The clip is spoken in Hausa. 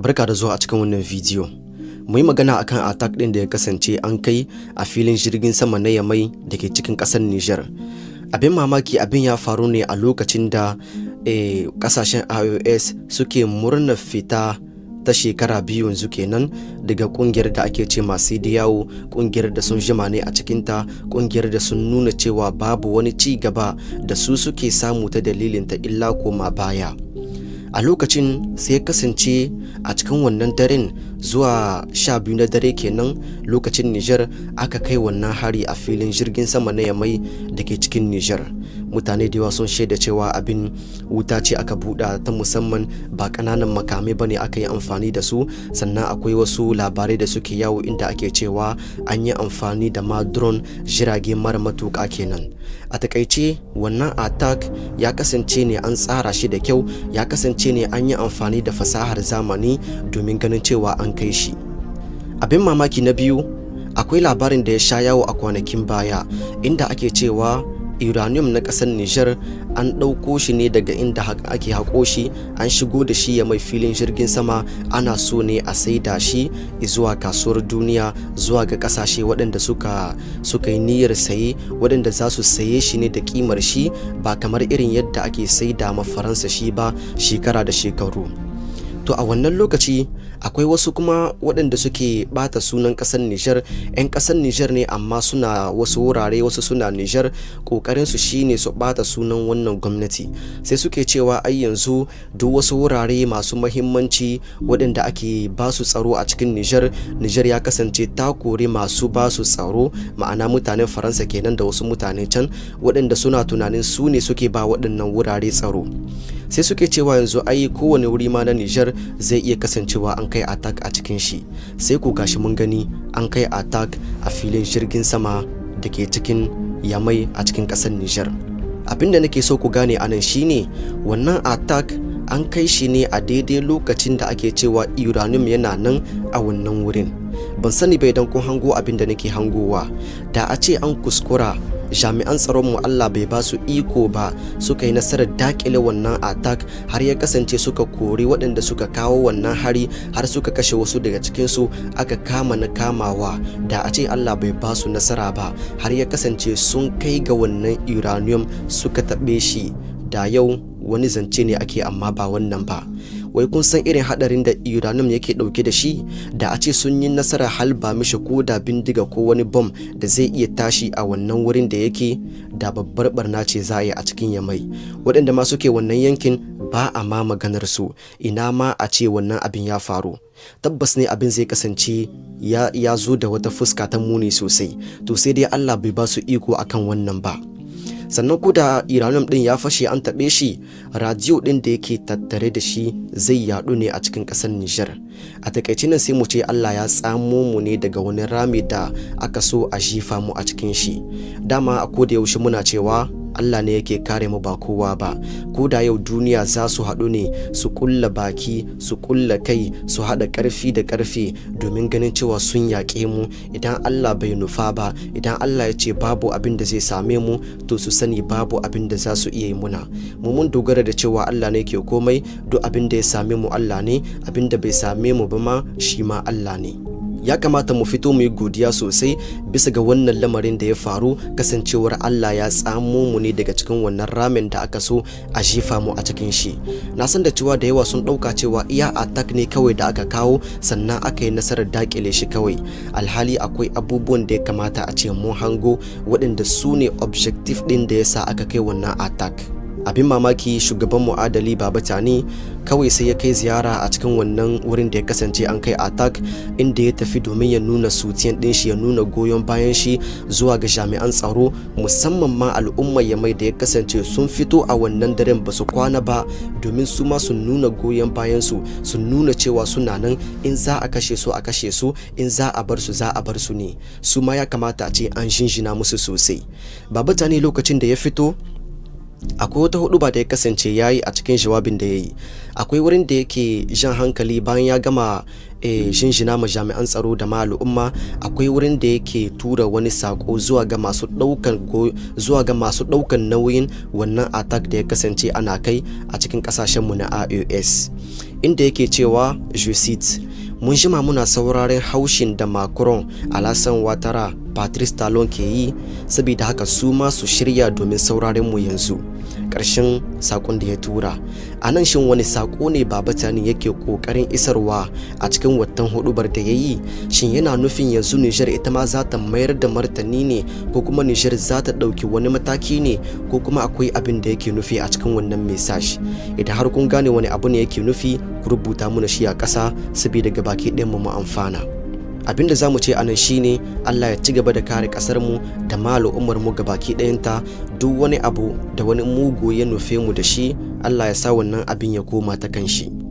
Barka da zuwa a cikin wannan bidiyo. Mu yi magana akan attack ɗin da ya kasance an kai a filin jirgin sama na Yamai da ke cikin ƙasar Nijar. Abin mamaki abin ya faru ne a lokacin da ƙasashen IOS suke murnar fita ta shekara biyu yanzu kenan daga kungiyar da ake ce masu yawo, kungiyar da sun jima ne a cikinta, kungiyar da sun nuna cewa babu wani ci gaba da su suke samu ta dalilin ta illa koma baya. A lokacin sai kasance a cikin wannan daren zuwa 12 na dare kenan lokacin Nijar aka kai wannan hari a filin jirgin sama na Yamai da ke cikin Nijar. Mutane da yawa sun shaida cewa abin wuta ce aka buɗa ta musamman, ba ƙananan makamai bane aka yi amfani da su, sannan akwai wasu labarai da suke yawo inda ake cewa an yi amfani da ma drone, jirage mara matuƙa kenan. A takaice wannan attack ya kasance ne an tsara shi da kyau, ya kasance ne an yi amfani da fasahar zamani domin ganin cewa an kai shi. Abin mamaki na biyu, akwai labarin da ya sha yawo a kwanakin baya inda ake cewa uranium na ƙasar Nijar an ɗauko shi ne daga inda ake haƙo shi, an shigo da shi ya mai filin jirgin sama, ana so ne a saida shi zuwa kasuwar duniya, zuwa ga ƙasashe waɗanda suka yi niyyar saye, waɗanda za su saye shi ne da ƙimar shi ba kamar irin yadda ake saida ma Faransa shi ba shekara da shekaru. To a wannan lokaci akwai wasu kuma waɗanda suke bata sunan ƙasar Nijar, 'yan ƙasar Nijar ne amma suna wasu wurare, wasu suna Nijar, ƙoƙarin su shine su bata sunan wannan gwamnati. Sai suke cewa ai yanzu duk wasu wurare masu mahimmanci waɗanda ake ba su tsaro a cikin Nijar, Nijar ya kasance ta kori masu ba su tsaro, ma'ana mutanen Faransa kenan da wasu mutane can waɗanda suna tunanin su ne suke ba waɗannan wurare tsaro. Sai suke cewa yanzu ai kowane wuri ma na Nijar zai iya kasancewa an kai attack a cikin shi. Sai ku gashi mun gani an kai attack a filin jirgin sama da ke cikin Yamai a cikin ƙasar Nijar. Abinda nake so ku gane anan shine wannan attack an kai shi ne a daidai lokacin da ake cewa uranium yana nan a wannan wurin. Ban sani bai dan kun hango abinda nake hangowa, da a ce an kuskura jami'an tsaronmu Allah bai ba su iko ba suka yi nasarar dakile wannan attack har ya kasance suka kori waɗanda suka kawo wannan hari har suka kashe wasu daga cikinsu, aka kama na kamawa. Da a ce Allah bai ba su nasara ba har ya kasance sun kai ga wannan uranium suka taɓe shi, da yau wani zance ne ake amma ba wannan ba. Wai kun san irin hadarin da uranium yake dauke da shi? Da a ce sun yi nasara halba mishi ko da bindiga ko wani bom da zai iya tashi a wannan wurin da yake, da babbar barna ce za a yi a cikin Yamai. Waɗanda ma suke wannan yankin ba a ma maganar su, ina ma a ce wannan abin ya faru. Tabbas ne abin zai kasance ya zo da wata fuska ta muni sosai, to sai dai Allah bai ba su iko akan wannan ba. Sannan ko da uranium din ya fashe an taɓe shi, radiyo din da yake tattare da shi zai yaɗu ne a cikin ƙasar Nijar. A takaice nan sai mu ce Allah ya tsamo mu ne daga wani rami da aka so a jifa mu a cikin shi. Dama a koda yaushe muna cewa Allah ne yake kare mu ba kowa ba. Ko da yau duniya za su haɗu ne su kulla baki, su kulla kai, su haɗa ƙarfi da ƙarfe domin ganin cewa sun yaƙe mu, idan Allah bai nufa ba, idan Allah ya ce babu abin da zai same mu, to su sani babu abin da za su iya yi muna. Mu mun dogara da cewa Allah ne ke komai, duk abin da ya same mu Allah ne, abin da bai same mu ba ma shi ma Allah ne. Ya kamata mu fito mu yi godiya sosai bisa ga wannan lamarin da ya faru, kasancewar Allah ya tsamo mu ne daga cikin wannan ramen da aka so a jefa mu a cikin shi. Na san da cewa da yawa sun ɗauka cewa iya attack ne kawai da aka kawo sannan aka yi nasarar dakile shi kawai, alhali akwai abubuwan da ya kamata a ce mun hango waɗanda su ne objective ɗin da ya sa aka kai wannan attack. Abin mamaki shugaban mu'adali Baba Tani kawai sai ya kai ziyara a cikin wannan wurin da ya kasance an kai attack, inda ya tafi domin ya nuna sutiyan din shi, ya nuna goyon bayan shi zuwa ga jami'an tsaro, musamman ma al'ummar Yamai da ya kasance sun fito a wannan daren ba su kwana ba domin su ma su nuna goyon bayan su, su nuna cewa suna nan, in za a kashe su a kashe su, in za a bar su za a bar su ne. Su ma ya kamata a ce an jinjina musu sosai. Baba Tani lokacin da ya fito akwai wata huɗuba da ya kasance yayi a cikin jawabin da yayi. Akwai wurin da yake jan hankali bayan ya gama shinshina ma jami'an tsaro da ma al'umma. Akwai wurin da yake tura wani sako zuwa ga masu ɗaukan nauyin wannan attack da ya kasance ana kai a cikin ƙasashen mu na IOS. inda yake cewa je cite, mun jima muna sauraren haushin da Macron, Alassane Ouattara, Patrice Talon ke yi, saboda haka su ma su shirya domin sauraren mu yanzu. Ƙarshen sakon da ya tura. A nan shin wani sako ne Baba Tani yake ƙoƙarin isarwa a cikin watan hudubar da ya yi? Shin yana nufin yanzu Nijar ita ma za ta mayar da martani ne, ko kuma Nijar za ta ɗauki wani mataki ne, ko kuma akwai abin da yake nufi a cikin wannan message? Idan har kun gane wani abu ne yake nufi, ku rubuta mana shi a ƙasa saboda gabaki ɗayan mu amfana. Abin da zamu ce anan shine Allah ya ci gaba da kare kasar mu da ma al'ummar mu gabaki ɗayanta. Duk wani abu da wani mugu ya nufe mu da shi, Allah ya sa wannan abin ya koma ta kan shi.